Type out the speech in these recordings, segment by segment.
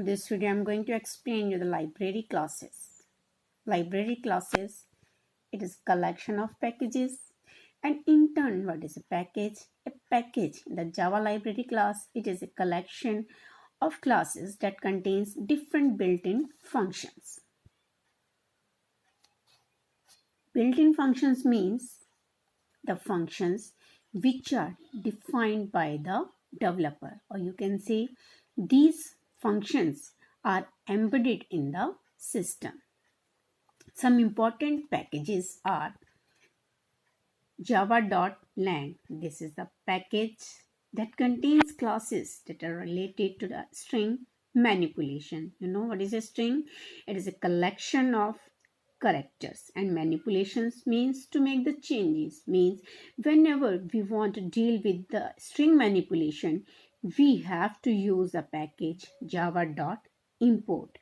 For this video, I'm going to explain you the library classes. Library classes, it is collection of packages. And in turn, what is a package? A package in the Java library class, it is a collection of classes that contains different built-in functions. Built-in functions means the functions which are defined by the developer, or you can say these functions are embedded in the system. Some important packages are java.lang. This is the package that contains classes that are related to the string manipulation. You know what is a string? It is a collection of characters, and manipulations means to make the changes. Means whenever we want to deal with the string manipulation, we have to use a package java.import.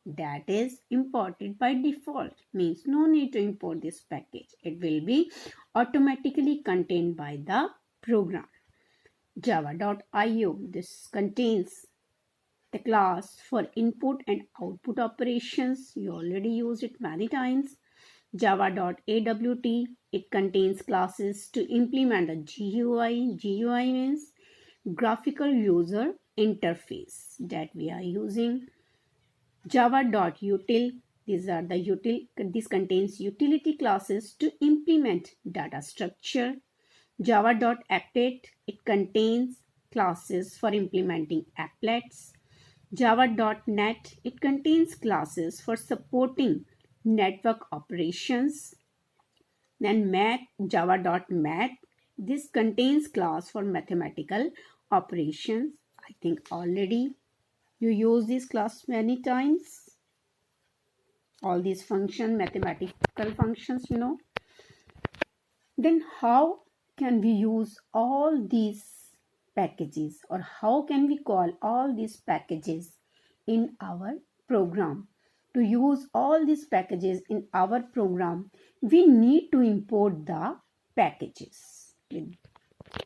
That is imported by default, means no need to import this package. It will be automatically contained by the program. Java.io, this contains the class for input and output operations. You already used it many times. Java.awt, it contains classes to implement the GUI. GUI means graphical user interface that we are using. Java.util, this contains utility classes to implement data structure. Java.applet, it contains classes for implementing applets. Java.net, it contains classes for supporting network operations. Then Java.math, this contains class for mathematical operations. I think already you use this class many times. All these functions, mathematical functions, you know. Then how can we use all these packages, or how can we call all these packages in our program? To use all these packages in our program, we need to import the packages with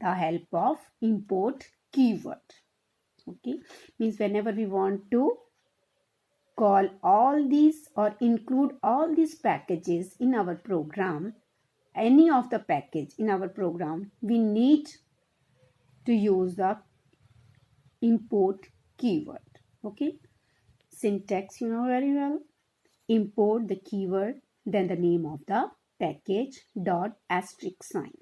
the help of import keyword. Okay, means whenever we want to call all these or include all these packages in our program, any of the package in our program, we need to use the import keyword. Okay, syntax you know very well. Import the keyword, then the name of the package dot asterisk sign.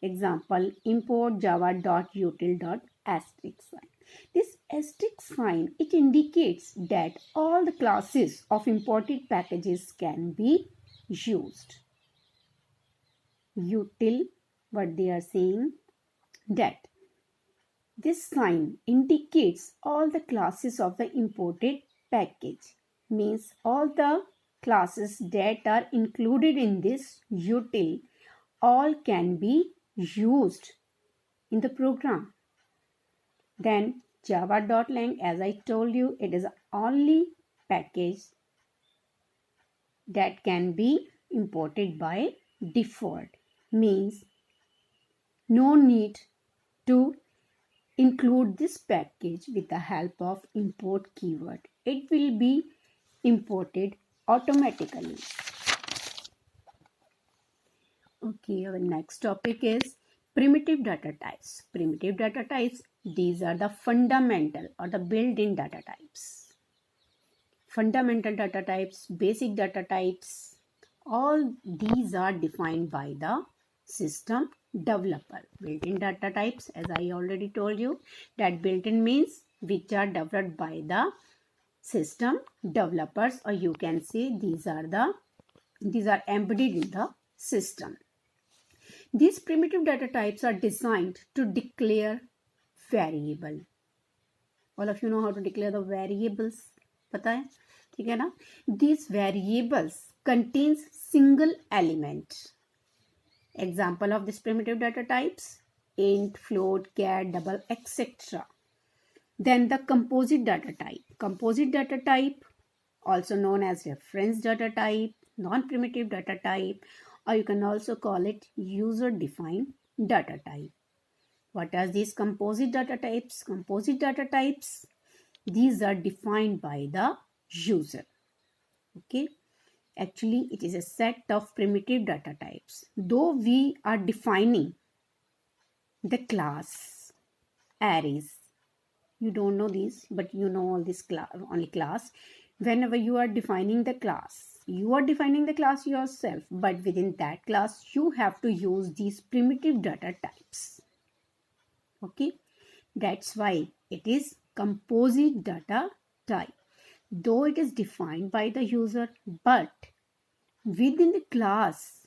Example, import java.util dot asterisk sign. This asterisk sign, it indicates that all the classes of imported packages can be used. Util, what they are saying, that this sign indicates all the classes of the imported package, means all the classes that are included in this util all can be used in the program. Then java.lang, as I told you, it is only package that can be imported by default, means no need to include this package with the help of import keyword. It will be imported automatically. Okay, our next topic is primitive data types. Primitive data types, these are the fundamental or the built-in data types. Fundamental data types, basic data types, all these are defined by the system developer. Built-in data types, as I already told you, that built-in means which are developed by the system developers, or you can say these are embedded in the system. These primitive data types are designed to declare variable. All of you know how to declare the variables, पता है? ठीक है ना? These variables contains single element. Example of this primitive data types: int, float, char, double, etc. Then the composite data type. Composite data type, also known as reference data type, non-primitive data type, or you can also call it user-defined data type. What are these composite data types? Composite data types, These are defined by the user. Okay. Actually, it is a set of primitive data types. Though we are defining the class, arrays, you don't know these, but you know all this only class. Whenever you are defining the class, you are defining the class yourself, but within that class, you have to use these primitive data types. Okay, that's why it is composite data type. Though it is defined by the user, but within the class,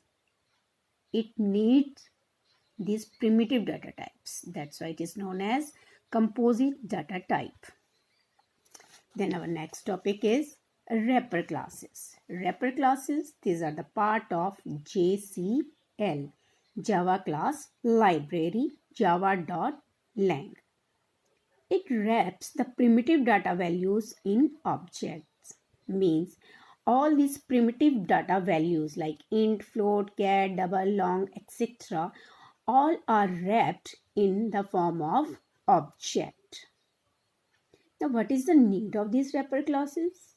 it needs these primitive data types. That's why it is known as composite data type. Then our next topic is wrapper classes. Wrapper classes, these are the part of JCL, Java Class Library, java.lang. It wraps the primitive data values in objects. Means all these primitive data values like int, float, char, double, long, etc. all are wrapped in the form of object. Now, what is the need of these wrapper classes?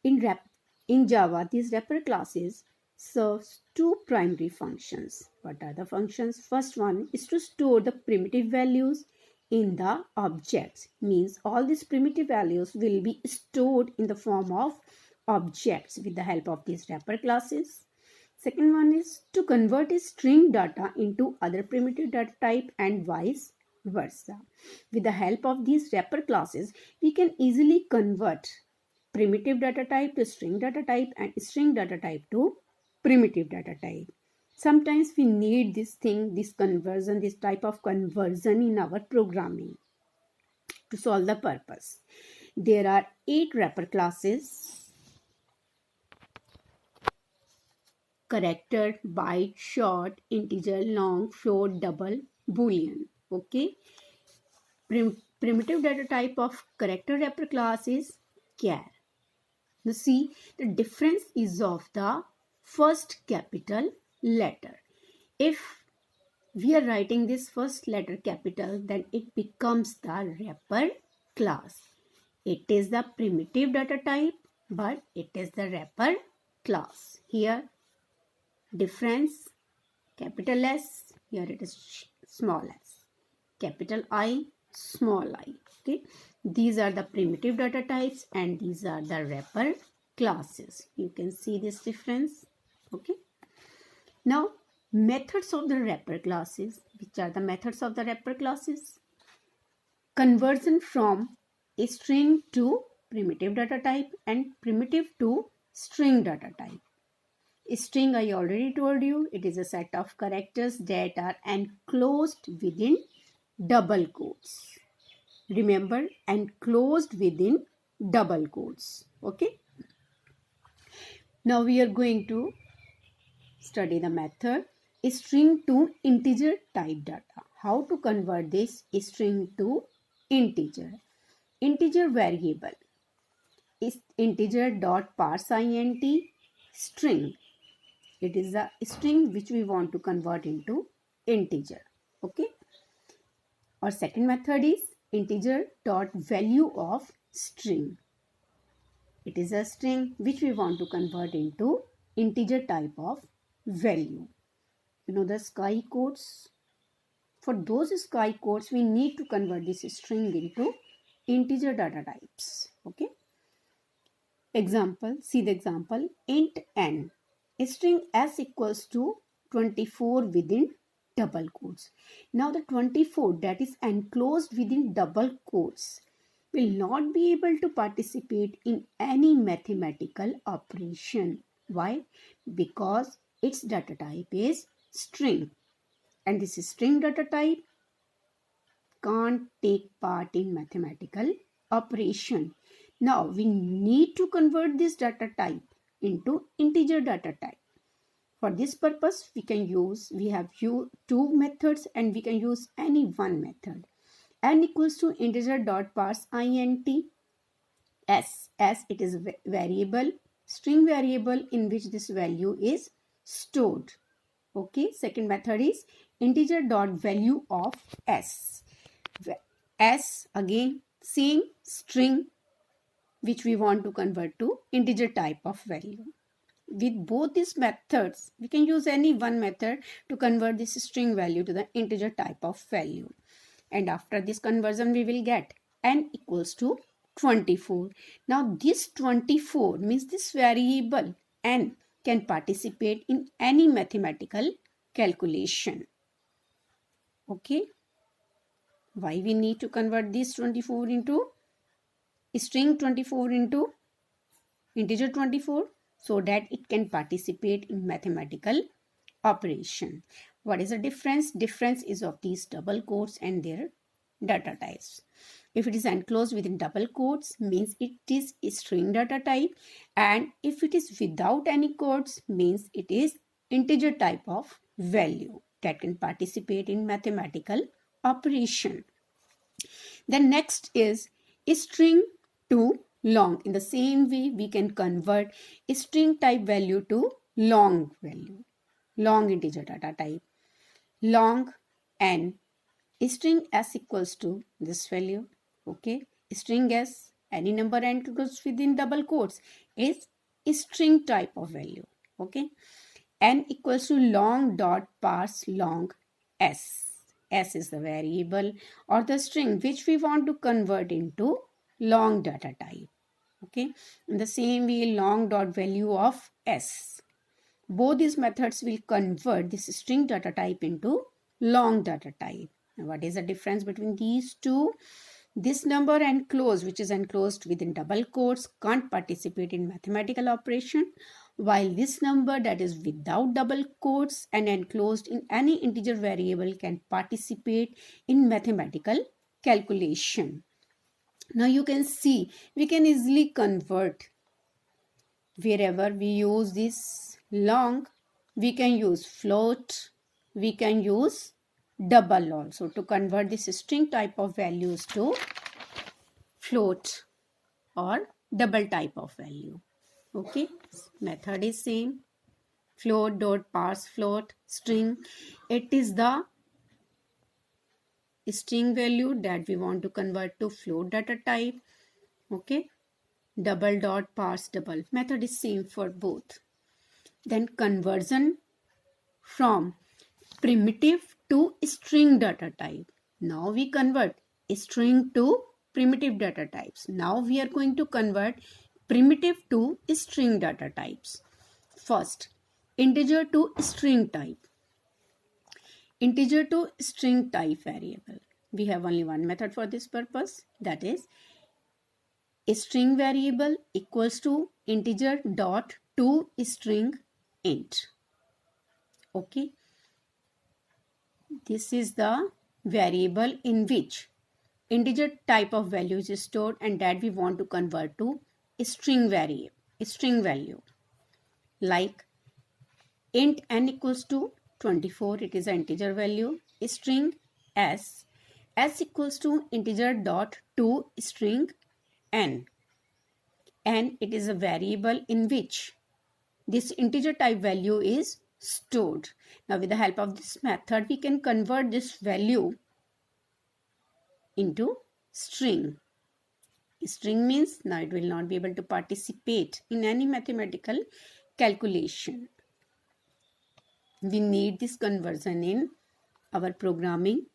In Java, these wrapper classes serves two primary functions. What are the functions? First one is to store the primitive values in the objects. Means all these primitive values will be stored in the form of objects with the help of these wrapper classes. Second one is to convert a string data into other primitive data type and vice versa. With the help of these wrapper classes, we can easily convert primitive data type to string data type and string data type to primitive data type. Sometimes we need this thing, this conversion, this type of conversion in our programming to solve the purpose. There are 8 wrapper classes: character, byte, short, integer, long, float, double, boolean. Okay. Primitive data type of character wrapper class is char. You see, the difference is of the first capital letter. If we are writing this first letter capital, then it becomes the wrapper class. It is the primitive data type, but it is the wrapper class. Here, difference, capital S, here it is small s. Capital I, small I. Okay, these are the primitive data types and these are the wrapper classes. You can see this difference. Okay, now methods of the wrapper classes. Which are the methods of the wrapper classes? Conversion from a string to primitive data type and primitive to string data type. A string, I already told you, it is a set of characters that are enclosed within double quotes. Remember, enclosed within double quotes. Okay. Now we are going to study the method string to integer type data. How to convert this string to integer? Integer variable is integer dot parse int string. It is a string which we want to convert into integer. Okay. Our second method is integer dot value of string. It is a string which we want to convert into integer type of value. You know the sky codes. For those sky codes, we need to convert this string into integer data types. Okay. Example, see the example, int n. String s equals to 24 within double quotes. Now the 24 that is enclosed within double quotes will not be able to participate in any mathematical operation. Why? Because its data type is string and this string data type can't take part in mathematical operation. Now we need to convert this data type into integer data type. For this purpose, we have two methods and we can use any one method. N equals to integer dot parse int s. S, it is variable, string variable in which this value is stored. Okay, second method is integer dot value of s. S again same string which we want to convert to integer type of value. With both these methods, we can use any one method to convert this string value to the integer type of value. And after this conversion, we will get n equals to 24. Now this 24 means this variable n can participate in any mathematical calculation. Okay. Why we need to convert this 24 into string 24 into integer 24? So that it can participate in mathematical operation. What is the difference? Difference is of these double quotes and their data types. If it is enclosed within double quotes, means it is a string data type, and if it is without any quotes, means it is integer type of value that can participate in mathematical operation. The next is string to long. In the same way, we can convert a string type value to long value, long integer data type, long n, string s equals to this value. Okay, string s, any number n goes within double quotes, is string type of value. Okay, n equals to long dot parse long s. S is the variable or the string which we want to convert into long data type. Okay, in the same way, long dot value of s. Both these methods will convert this string data type into long data type. Now, what is the difference between these two? This number enclosed, which is enclosed within double quotes, can't participate in mathematical operation, while this number that is without double quotes and enclosed in any integer variable can participate in mathematical calculation. Now you can see we can easily convert wherever we use this long. We can use float, we can use double also to convert this string type of values to float or double type of value. Okay, method is same. Float dot parse float string. It is the string value that we want to convert to float data type. Okay, double dot parse double. Method is same for both. Then conversion from primitive to string data type. Now we convert string to primitive data types. Now we are going to convert primitive to string data types. First, integer to string type. Integer to string type variable. We have only one method for this purpose, that is string variable equals to integer dot to string int. Okay, this is the variable in which integer type of values is stored and that we want to convert to string value, like int n equals to 24, it is an integer value. String s equals to integer dot to string n, and it is a variable in which this integer type value is stored. Now with the help of this method, we can convert this value into string. String means now it will not be able to participate in any mathematical calculation. We need this conversion in our programming.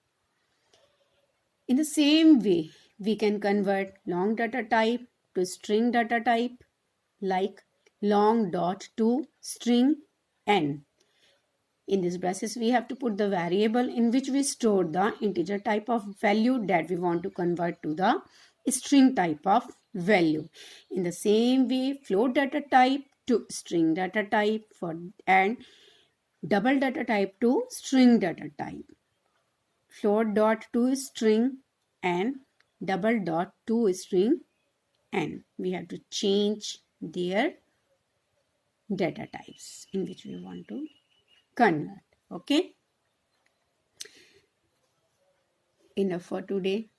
In the same way, we can convert long data type to string data type, like long dot to string n. In this process, we have to put the variable in which we store the integer type of value that we want to convert to the string type of value. In the same way, float data type to string data type and double data type to string data type. Float dot to string and double dot to string n. We have to change their data types in which we want to convert. Okay. Enough for today.